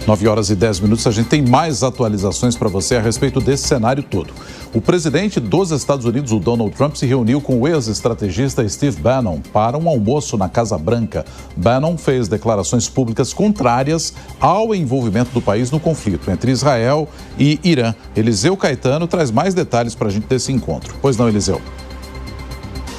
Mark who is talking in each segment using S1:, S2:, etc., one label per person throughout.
S1: 9h10, a gente tem mais atualizações para você a respeito desse cenário todo. O presidente dos Estados Unidos, o Donald Trump, se reuniu com o ex-estrategista Steve Bannon para um almoço na Casa Branca. Bannon fez declarações públicas contrárias ao envolvimento do país no conflito entre Israel e Irã. Eliseu Caetano traz mais detalhes para a gente desse encontro. Pois não, Eliseu?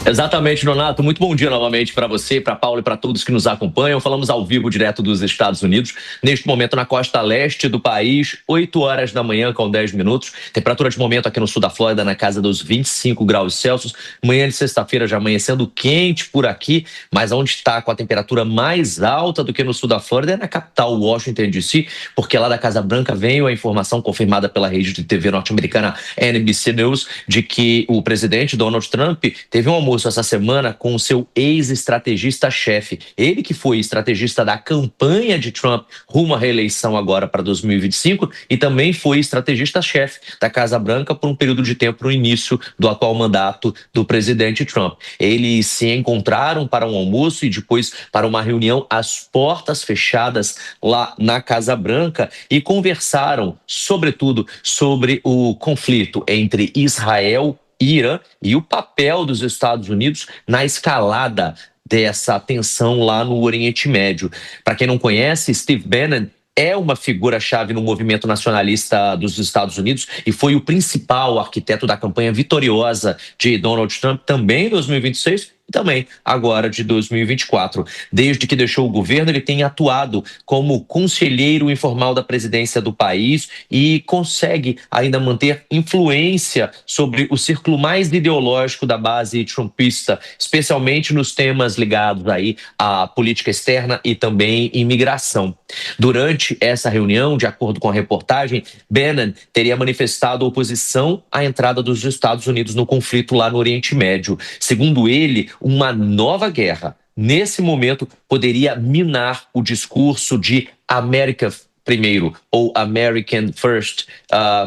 S2: Exatamente, Nonato. Muito bom dia novamente para você, para Paulo e para todos que nos acompanham. Falamos ao vivo direto dos Estados Unidos, neste momento na costa leste do país, 8 horas da manhã com 10 minutos. Temperatura de momento aqui no sul da Flórida na casa dos 25 graus Celsius. Manhã de sexta-feira já amanhecendo quente por aqui, mas onde está com a temperatura mais alta do que no sul da Flórida é na capital, Washington DC, porque lá da Casa Branca veio a informação confirmada pela rede de TV norte-americana NBC News de que o presidente Donald Trump teve um almoço essa semana com o seu ex-estrategista-chefe. Ele que foi estrategista da campanha de Trump rumo à reeleição agora para 2025 e também foi estrategista-chefe da Casa Branca por um período de tempo no início do atual mandato do presidente Trump. Eles se encontraram para um almoço e depois para uma reunião às portas fechadas lá na Casa Branca e conversaram, sobretudo, sobre o conflito entre Israel Irã e o papel dos Estados Unidos na escalada dessa tensão lá no Oriente Médio. Para quem não conhece, Steve Bannon é uma figura-chave no movimento nacionalista dos Estados Unidos e foi o principal arquiteto da campanha vitoriosa de Donald Trump também em 2026 e também agora de 2024. Desde que deixou o governo, ele tem atuado como conselheiro informal da presidência do país e consegue ainda manter influência sobre o círculo mais ideológico da base trumpista, especialmente nos temas ligados aí à política externa e também imigração. Durante essa reunião, de acordo com a reportagem, Bannon teria manifestado oposição à entrada dos Estados Unidos no conflito lá no Oriente Médio. Segundo ele, uma nova guerra, nesse momento, poderia minar o discurso de América primeiro, ou American First,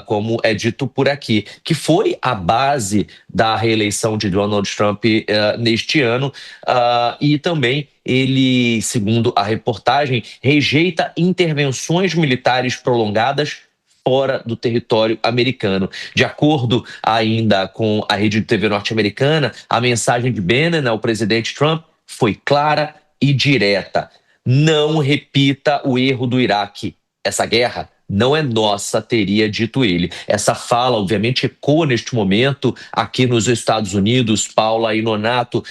S2: como é dito por aqui, que foi a base da reeleição de Donald Trump neste ano, e também ele, segundo a reportagem, rejeita intervenções militares prolongadas fora do território americano. De acordo ainda com a rede de TV norte-americana, a mensagem de Bannon ao presidente Trump foi clara e direta. Não repita o erro do Iraque. Essa guerra não é nossa, teria dito ele. Essa fala, obviamente, ecoa neste momento aqui nos Estados Unidos, Paula e Nonato,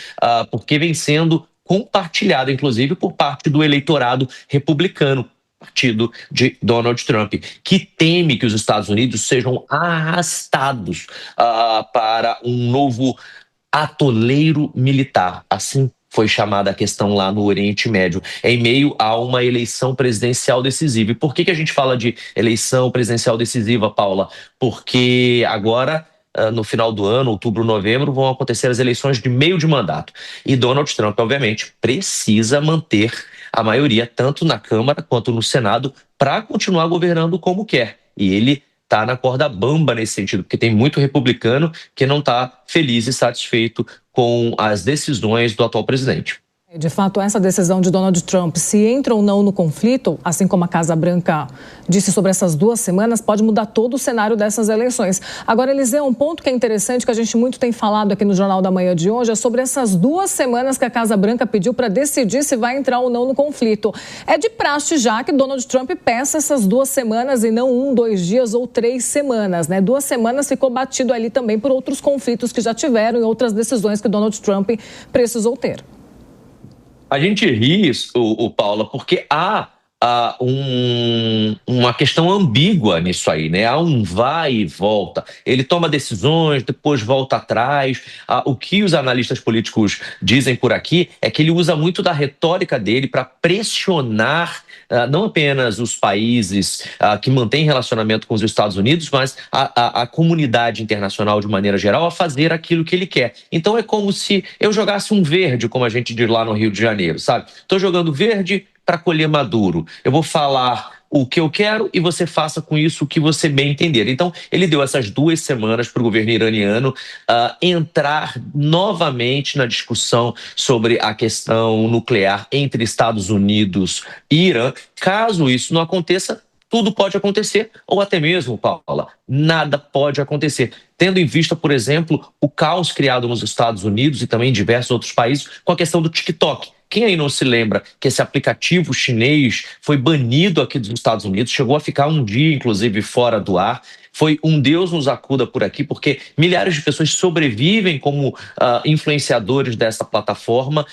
S2: porque vem sendo compartilhada, inclusive, por parte do eleitorado republicano, partido de Donald Trump, que teme que os Estados Unidos sejam arrastados para um novo atoleiro militar. Assim foi chamada a questão lá no Oriente Médio, em meio a uma eleição presidencial decisiva. E por que a gente fala de eleição presidencial decisiva, Paula? Porque agora, no final do ano, outubro, novembro, vão acontecer as eleições de meio de mandato. E Donald Trump, obviamente, precisa manter a maioria, tanto na Câmara quanto no Senado, para continuar governando como quer. E ele está na corda bamba nesse sentido, porque tem muito republicano que não está feliz e satisfeito com as decisões do atual presidente.
S3: De fato, essa decisão de Donald Trump, se entra ou não no conflito, assim como a Casa Branca disse sobre essas 2 semanas, pode mudar todo o cenário dessas eleições. Agora, Eliseu, um ponto que é interessante, que a gente muito tem falado aqui no Jornal da Manhã de hoje, é sobre essas 2 semanas que a Casa Branca pediu para decidir se vai entrar ou não no conflito. É de praxe já que Donald Trump peça essas 2 semanas e não 1, 2 dias ou 3 semanas, né? 2 semanas ficou batido ali também por outros conflitos que já tiveram e outras decisões que Donald Trump precisou ter.
S2: A gente ri, Paula, porque há uma questão ambígua nisso aí, né? Há um vai e volta. Ele toma decisões, depois volta atrás. O que os analistas políticos dizem por aqui é que ele usa muito da retórica dele para pressionar não apenas os países que mantêm relacionamento com os Estados Unidos, mas a comunidade internacional de maneira geral a fazer aquilo que ele quer. Então é como se eu jogasse um verde, como a gente diz lá no Rio de Janeiro, sabe? Estou jogando verde para colher maduro. Eu vou falar o que eu quero e você faça com isso o que você bem entender. Então, ele deu essas 2 semanas para o governo iraniano entrar novamente na discussão sobre a questão nuclear entre Estados Unidos e Irã. Caso isso não aconteça, tudo pode acontecer, ou até mesmo, Paula, nada pode acontecer. Tendo em vista, por exemplo, o caos criado nos Estados Unidos e também em diversos outros países com a questão do TikTok. Quem aí não se lembra que esse aplicativo chinês foi banido aqui dos Estados Unidos, chegou a ficar um dia, inclusive, fora do ar? Foi um Deus nos acuda por aqui, porque milhares de pessoas sobrevivem como influenciadores dessa plataforma,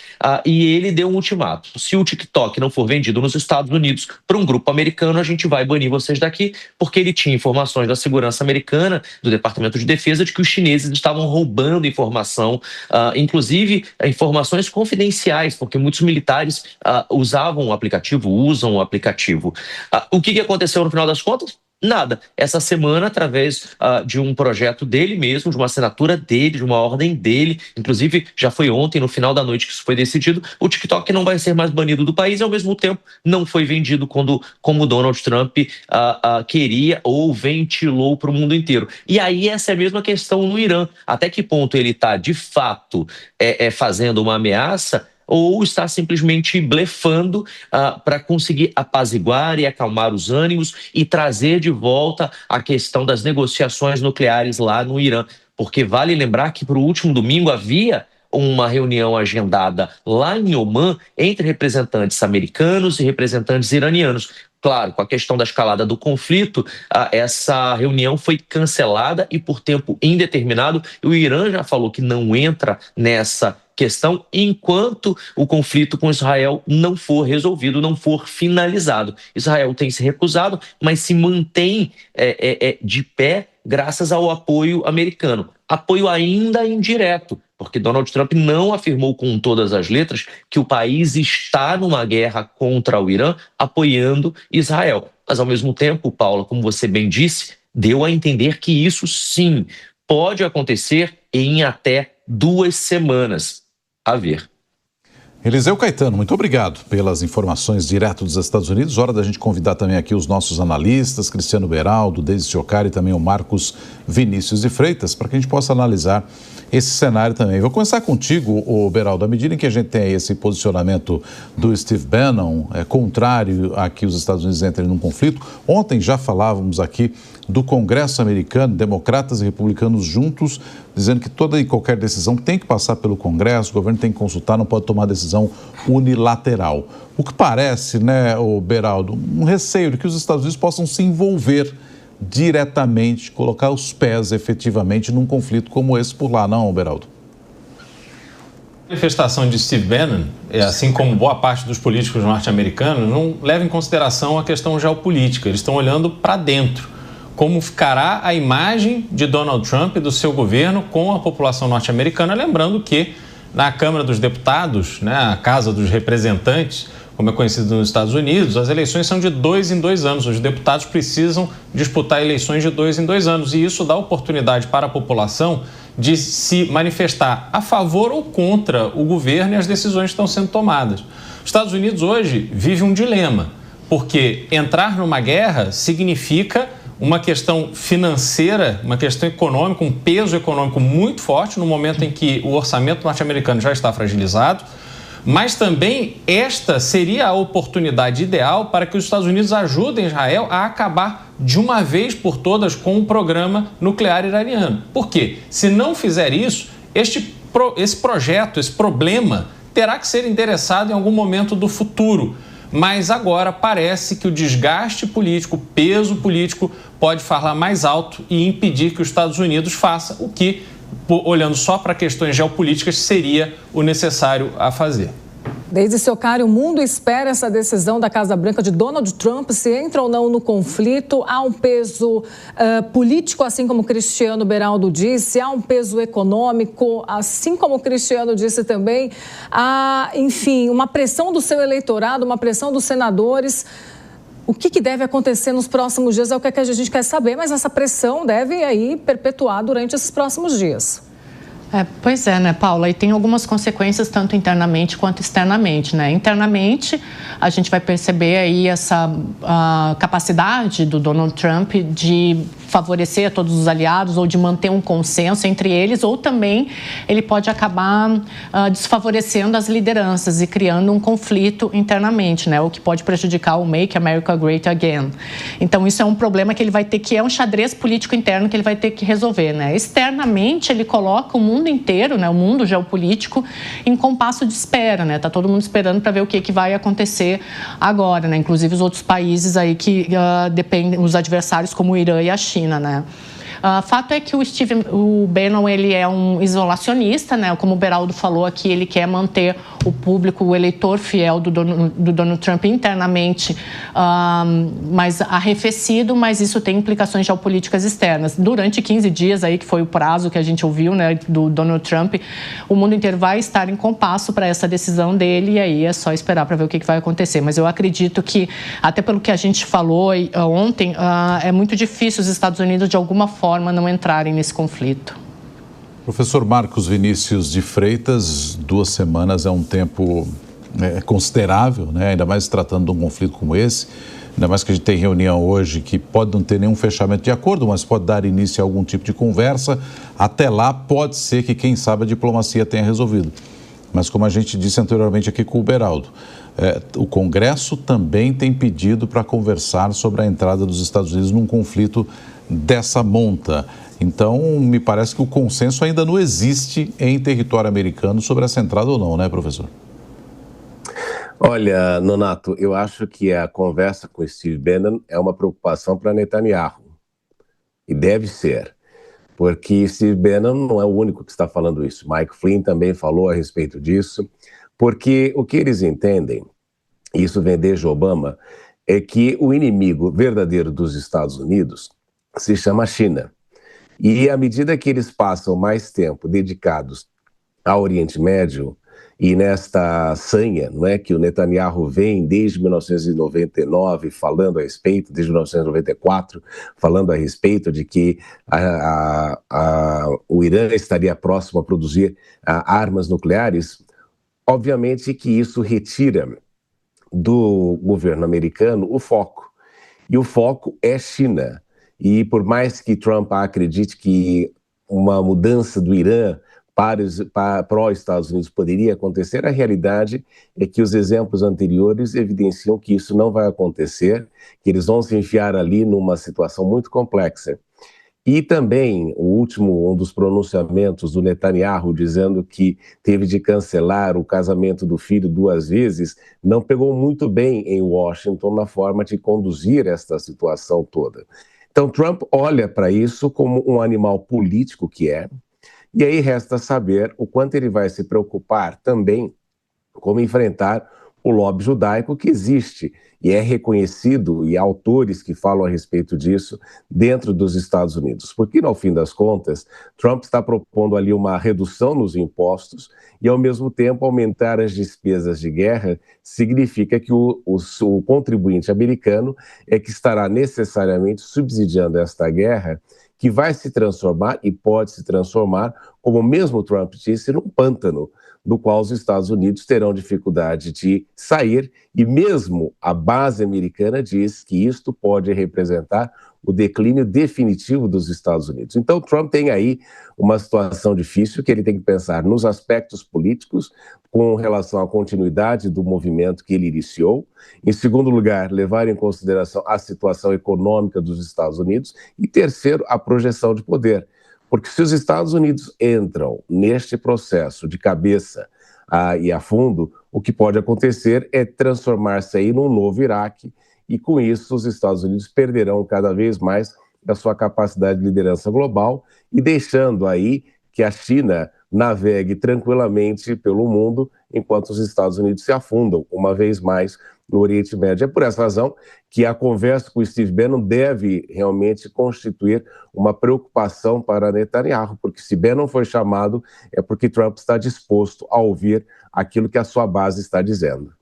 S2: e ele deu um ultimato. Se o TikTok não for vendido nos Estados Unidos para um grupo americano, a gente vai banir vocês daqui, porque ele tinha informações da segurança americana, do Departamento de Defesa, de que os chineses estavam roubando informação, inclusive informações confidenciais, porque muitos militares usam o aplicativo. O que aconteceu no final das contas? Nada. Essa semana, através de um projeto dele mesmo, de uma assinatura dele, de uma ordem dele, inclusive já foi ontem, no final da noite, que isso foi decidido, o TikTok não vai ser mais banido do país e, ao mesmo tempo, não foi vendido como Donald Trump queria ou ventilou para o mundo inteiro. E aí essa é a mesma questão no Irã. Até que ponto ele está, de fato, fazendo uma ameaça, ou está simplesmente blefando para conseguir apaziguar e acalmar os ânimos e trazer de volta a questão das negociações nucleares lá no Irã. Porque vale lembrar que para o último domingo havia uma reunião agendada lá em Omã entre representantes americanos e representantes iranianos. Claro, com a questão da escalada do conflito, essa reunião foi cancelada e por tempo indeterminado. O Irã já falou que não entra nessa questão enquanto o conflito com Israel não for resolvido, não for finalizado. Israel tem se recusado, mas se mantém de pé graças ao apoio americano. Apoio ainda indireto, porque Donald Trump não afirmou com todas as letras que o país está numa guerra contra o Irã apoiando Israel. Mas, ao mesmo tempo, Paula, como você bem disse, deu a entender que isso sim pode acontecer em até 2 semanas. A ver.
S1: Eliseu Caetano, muito obrigado pelas informações direto dos Estados Unidos. Hora da gente convidar também aqui os nossos analistas, Cristiano Beraldo, Deise Ciocari e também o Marcos Vinícius de Freitas, para que a gente possa analisar esse cenário também. Vou começar contigo, Beraldo. À medida em que a gente tem esse posicionamento do Steve Bannon, contrário a que os Estados Unidos entrem num conflito, ontem já falávamos aqui do Congresso americano, democratas e republicanos juntos, dizendo que toda e qualquer decisão tem que passar pelo Congresso, o governo tem que consultar, não pode tomar decisão unilateral. O que parece, né, Beraldo, um receio de que os Estados Unidos possam se envolver diretamente, colocar os pés efetivamente num conflito como esse por lá, não, Beraldo?
S4: A manifestação de Steve Bannon, assim como boa parte dos políticos norte-americanos, não leva em consideração a questão geopolítica. Eles estão olhando para dentro. Como ficará a imagem de Donald Trump e do seu governo com a população norte-americana, lembrando que na Câmara dos Deputados, né, a Casa dos Representantes, como é conhecido nos Estados Unidos, as eleições são de 2 em 2 anos. Os deputados precisam disputar eleições de 2 em 2 anos e isso dá oportunidade para a população de se manifestar a favor ou contra o governo e as decisões que estão sendo tomadas. Os Estados Unidos hoje vive um dilema, porque entrar numa guerra significa uma questão financeira, uma questão econômica, um peso econômico muito forte no momento em que o orçamento norte-americano já está fragilizado, mas também esta seria a oportunidade ideal para que os Estados Unidos ajudem Israel a acabar de uma vez por todas com o programa nuclear iraniano. Por quê? Se não fizer isso, esse projeto, esse problema, terá que ser endereçado em algum momento do futuro. Mas agora parece que o desgaste político, o peso político pode falar mais alto e impedir que os Estados Unidos faça o que, olhando só para questões geopolíticas, seria o necessário a fazer.
S3: Deise Ciocari, o mundo espera essa decisão da Casa Branca de Donald Trump, se entra ou não no conflito. Há um peso político, assim como o Cristiano Beraldo disse, há um peso econômico, assim como o Cristiano disse também. Há, enfim, uma pressão do seu eleitorado, uma pressão dos senadores. O que deve acontecer nos próximos dias é o que a gente quer saber, mas essa pressão deve aí perpetuar durante esses próximos dias.
S5: Pois é, né, Paula? E tem algumas consequências tanto internamente quanto externamente, né? Internamente, a gente vai perceber aí essa capacidade do Donald Trump de favorecer a todos os aliados ou de manter um consenso entre eles, ou também ele pode acabar desfavorecendo as lideranças e criando um conflito internamente, né? O que pode prejudicar o Make America Great Again. Então, isso é um problema que ele vai ter que, é um xadrez político interno que ele vai ter que resolver, né? Externamente, ele coloca o mundo inteiro, né, o mundo geopolítico, em compasso de espera, né? Tá todo mundo esperando para ver o que vai acontecer agora, né? Inclusive os outros países aí que dependem, os adversários como o Irã e a China, né? Fato é que o Bannon, ele é um isolacionista, né? Como o Beraldo falou aqui, ele quer manter o público, o eleitor fiel do Donald Trump internamente mais arrefecido, mas isso tem implicações geopolíticas externas. Durante 15 dias aí, que foi o prazo que a gente ouviu, né, do Donald Trump, o mundo inteiro vai estar em compasso para essa decisão dele, e aí é só esperar para ver o que vai acontecer. Mas eu acredito que, até pelo que a gente falou ontem, é muito difícil os Estados Unidos, de alguma forma, não entrarem nesse conflito.
S1: Professor Marcos Vinícius de Freitas, 2 semanas é um tempo considerável, né? Ainda mais tratando de um conflito como esse, ainda mais que a gente tem reunião hoje que pode não ter nenhum fechamento de acordo, mas pode dar início a algum tipo de conversa. Até lá pode ser que, quem sabe, a diplomacia tenha resolvido. Mas como a gente disse anteriormente aqui com o Beraldo, o Congresso também tem pedido para conversar sobre a entrada dos Estados Unidos num conflito dessa monta. Então, me parece que o consenso ainda não existe em território americano sobre essa entrada ou não, né, professor?
S6: Olha, Nonato, eu acho que a conversa com Steve Bannon é uma preocupação para Netanyahu. E deve ser, porque Steve Bannon não é o único que está falando isso. Mike Flynn também falou a respeito disso, porque o que eles entendem, e isso vem desde Obama, é que o inimigo verdadeiro dos Estados Unidos se chama China. E à medida que eles passam mais tempo dedicados ao Oriente Médio e nesta sanha, não é, que o Netanyahu vem desde 1999 falando a respeito, desde 1994, falando a respeito de que o Irã estaria próximo a produzir armas nucleares, obviamente que isso retira do governo americano o foco. E o foco é China. E por mais que Trump acredite que uma mudança do Irã para os Estados Unidos poderia acontecer, a realidade é que os exemplos anteriores evidenciam que isso não vai acontecer, que eles vão se enfiar ali numa situação muito complexa. E também um dos pronunciamentos do Netanyahu dizendo que teve de cancelar o casamento do filho 2 vezes, não pegou muito bem em Washington na forma de conduzir esta situação toda. Então, Trump olha para isso como um animal político que é, e aí resta saber o quanto ele vai se preocupar também como enfrentar o lobby judaico que existe e é reconhecido, e há autores que falam a respeito disso dentro dos Estados Unidos. Porque, no fim das contas, Trump está propondo ali uma redução nos impostos e, ao mesmo tempo, aumentar as despesas de guerra significa que o contribuinte americano é que estará necessariamente subsidiando esta guerra, que vai se transformar e pode se transformar, como mesmo Trump disse, num pântano, do qual os Estados Unidos terão dificuldade de sair, e mesmo a base americana diz que isto pode representar o declínio definitivo dos Estados Unidos. Então, Trump tem aí uma situação difícil, que ele tem que pensar nos aspectos políticos, com relação à continuidade do movimento que ele iniciou. Em segundo lugar, levar em consideração a situação econômica dos Estados Unidos. E terceiro, a projeção de poder. Porque se os Estados Unidos entram neste processo de cabeça e a fundo, o que pode acontecer é transformar-se aí num novo Iraque, e com isso os Estados Unidos perderão cada vez mais da sua capacidade de liderança global e deixando aí que a China navegue tranquilamente pelo mundo, enquanto os Estados Unidos se afundam uma vez mais no Oriente Médio. É por essa razão que a conversa com o Steve Bannon deve realmente constituir uma preocupação para Netanyahu, porque se Bannon foi chamado é porque Trump está disposto a ouvir aquilo que a sua base está dizendo.